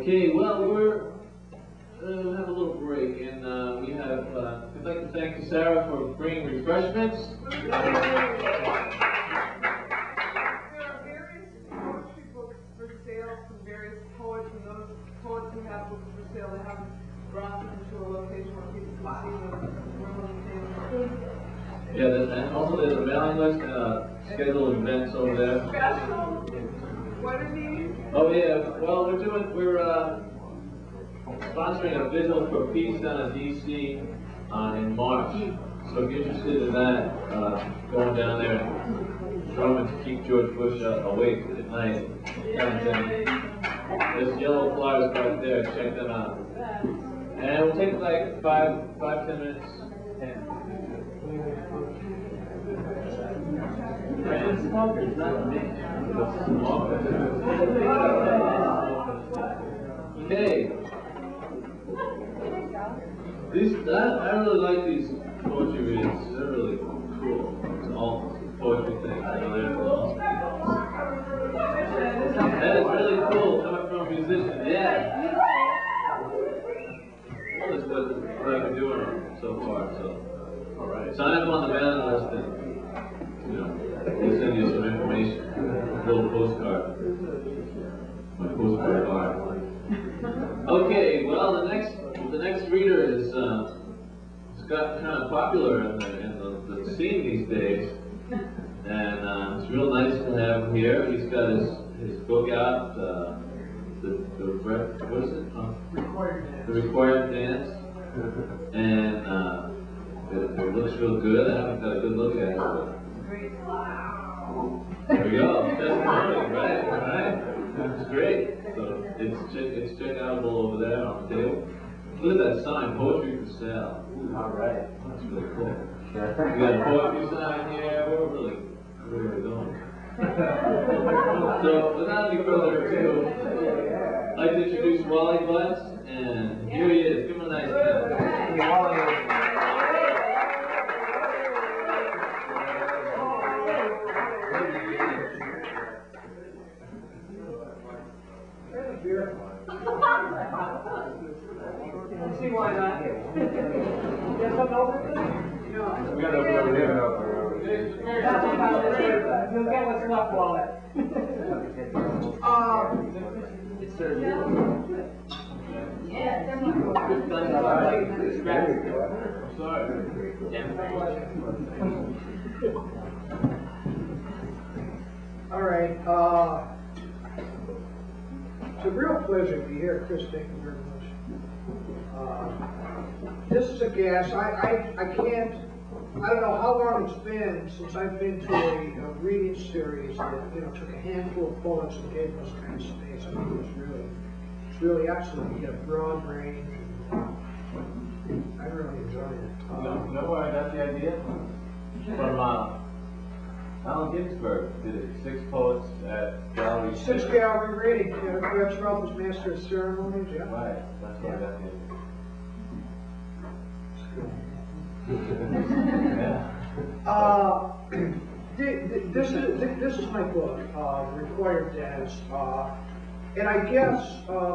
Okay, well, we'll have a little break, and we'd like to thank Sarah for bringing refreshments. There are various poetry books for sale from various poets, and those poets who have books for sale, they haven't brought them to a location where people can see them. Yeah, and also there's a mailing list, scheduled events over there. Special? What are these? Oh yeah, well we're sponsoring a Vigil for Peace down in DC in March. So if you're interested in that, going down there and drumming to keep George Bush awake at night. There's yellow flyers right there, check them out. And we'll take like 5-10 minutes. Smokers, not me. Okay. I really like these poetry readings. They're really cool. It's all poetry things. That is really cool coming from a musician. Yeah. That's what I've been doing so far. So, all right. Sign up on the mailing list and we'll send you some information. A little postcard. My postcard card. Okay. Well, the next reader is got kind of popular in the scene these days, and it's real nice to have him here. He's got his book out, what is it? The Required Dance, and it looks real good. I haven't got a good look at it, but there we go. Testimony, right. It's great. So it's check-outable over there on the table. Look at that sign, poetry for sale. Ooh, all right, that's really cool. We got a poetry sign here. We're really going. So without any further ado, I'd like to introduce Wally Butts, and here he is. Give him a nice hand. See why not? You have something over there? No. We got to open over here. You'll get what's left, Wally. It's served. Yeah, Sorry. All right. It's a real pleasure to be here, Chris. Thank you very much. This is a gas. I don't know how long it's been since I've been to a reading series that took a handful of poets and gave us kind of space. I think it's really excellent. You get a broad range. I really enjoyed it. Know where I got the idea? From Allen Ginsberg did it. 6 poets at Gallery. 6 gallery reading. That's Ralph's Master of Ceremonies. Yeah. Right. That's where I got the idea. This is my book, Required Dance, and I guess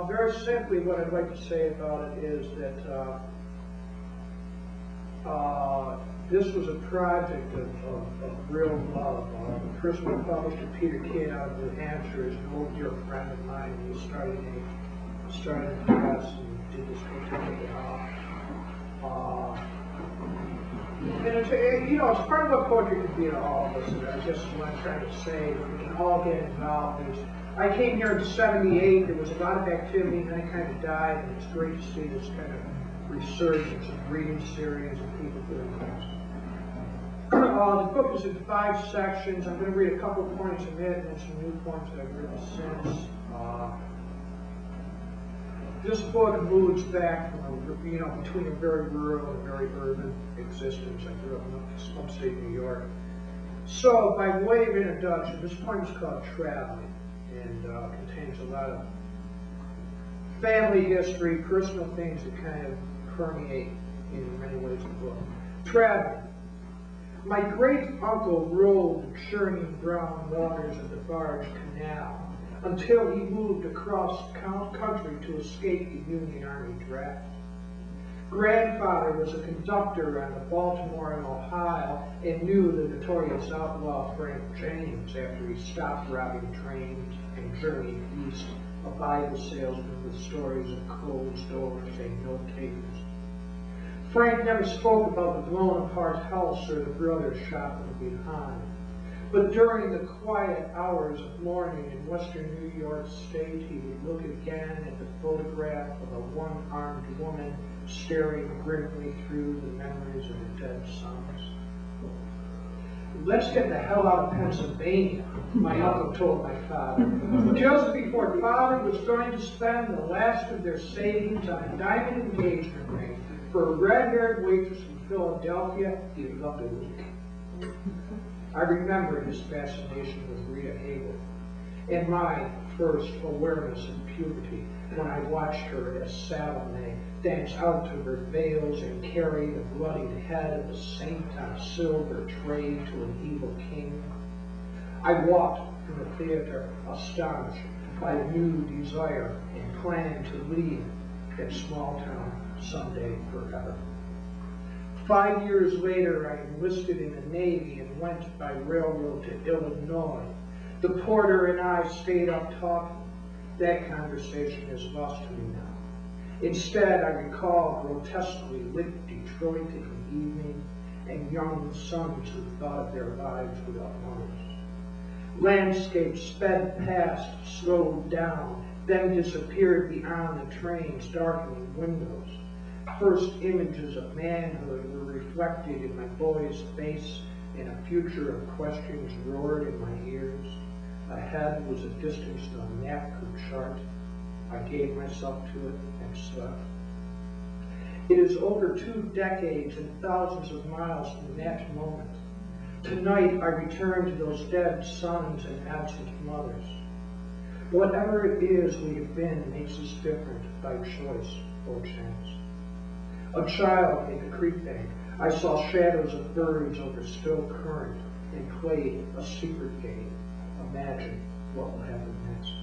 very simply what I'd like to say about it is that this was a project of real love. The person who published it, Peter Kidd out of New Hampshire, is an old dear friend of mine. He started a press and did this book together. And it's part of what poetry could be to all of us. And I guess what I'm trying to say, we can all get involved. I came here in '78. There was a lot of activity, and then it kind of died. And it's great to see this kind of resurgence of reading series and people doing things. The book is in 5 sections. I'm going to read a couple of points in it, and then some new points that I've written since. This book moves back from between a very rural and very urban existence. I grew up in upstate New York. So, by way of introduction, this poem is called Traveling, and contains a lot of family history, personal things that kind of permeate in many ways the book. Traveling. My great uncle rowed churning brown waters of the barge canal. until he moved across country to escape the Union Army draft. Grandfather was a conductor on the Baltimore and Ohio and knew the notorious outlaw Frank James after he stopped robbing trains and journeyed east, a Bible salesman with stories of closed doors and no takers. Frank never spoke about the blown-apart house or the brothers shopping behind. But during the quiet hours of morning in western New York State, he would look again at the photograph of a one-armed woman staring grimly through the memories of the dead sons. Let's get the hell out of Pennsylvania, my uncle told my father. Just before father was going to spend the last of their savings on a diamond engagement ring for a red-haired waitress from Philadelphia, he loved a week. I remember his fascination with Rita Hayworth and my first awareness of puberty when I watched her as Salome dance out to her veils and carry the bloodied head of the saint on a silver tray to an evil king. I walked from the theater astonished by a new desire and planned to leave that small town someday forever. 5 years later, I enlisted in the Navy and went by railroad to Illinois. The porter and I stayed up talking. That conversation is lost to me now. Instead, I recall grotesquely lit Detroit in the evening and young sons who thought of their lives without mothers. Landscapes sped past, slowed down, then disappeared beyond the train's darkening windows. First images of manhood were reflected in my boy's face, and a future of questions roared in my ears. Ahead was a distance no map could chart. I gave myself to it and slept. It is over 2 decades and thousands of miles from that moment. Tonight I return to those dead sons and absent mothers. Whatever it is we have been makes us different by choice or chance. A child at the creek bank, I saw shadows of birds over still current and played a secret game. Imagine what will happen next.